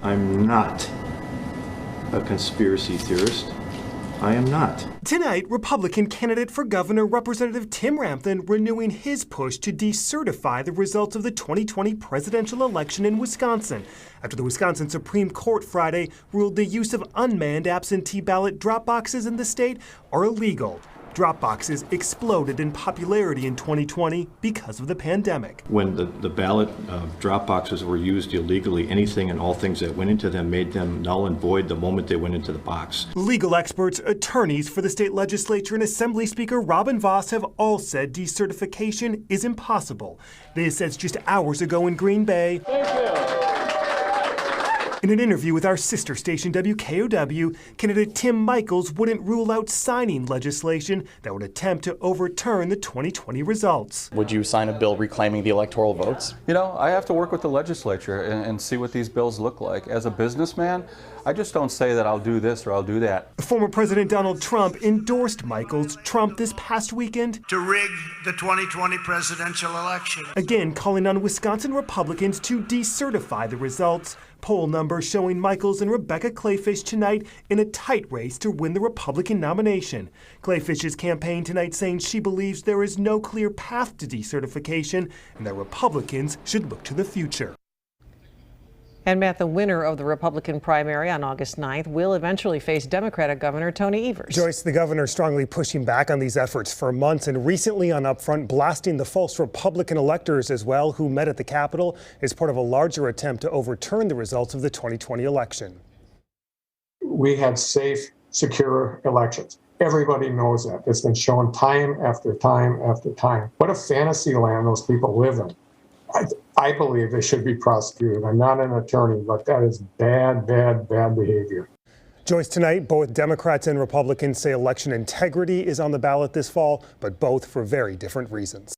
I'm not a conspiracy theorist. I am not. Tonight, Republican candidate for governor Representative Tim Ramthun renewing his push to decertify the results of the 2020 presidential election in Wisconsin after the Wisconsin Supreme Court Friday ruled the use of unmanned absentee ballot drop boxes in the state are illegal. Drop boxes exploded in popularity in 2020 because of the pandemic. When the ballot drop boxes were used illegally, anything and all things that went into them made them null and void the moment they went into the box. Legal experts, attorneys for the state legislature, and Assembly Speaker Robin Vos have all said decertification is impossible. They said just hours ago in Green Bay. Thank you. In an interview with our sister station WKOW, candidate Tim Michels wouldn't rule out signing legislation that would attempt to overturn the 2020 results. Would you sign a bill reclaiming the electoral votes? You know, I have to work with the legislature and see what these bills look like. As a businessman, I just don't say that I'll do this or I'll do that. Former President Donald Trump endorsed Michels' Trump this past weekend to rig the 2020 presidential election. Again, calling on Wisconsin Republicans to decertify the results. Poll numbers showing Michels and Rebecca Kleefisch tonight in a tight race to win the Republican nomination. Kleefisch's campaign tonight saying she believes there is no clear path to decertification and that Republicans should look to the future. And Matt, the winner of the Republican primary on August 9th will eventually face Democratic Governor Tony Evers. Joyce, the governor strongly pushing back on these efforts for months and recently on Upfront blasting the false Republican electors as well who met at the Capitol as part of a larger attempt to overturn the results of the 2020 election. We had safe, secure elections. Everybody knows that. It's been shown time after time after time. What a fantasy land those people live in. I believe they should be prosecuted. I'm not an attorney, but that is bad, bad, bad behavior. Joyce, tonight, both Democrats and Republicans say election integrity is on the ballot this fall, but both for very different reasons.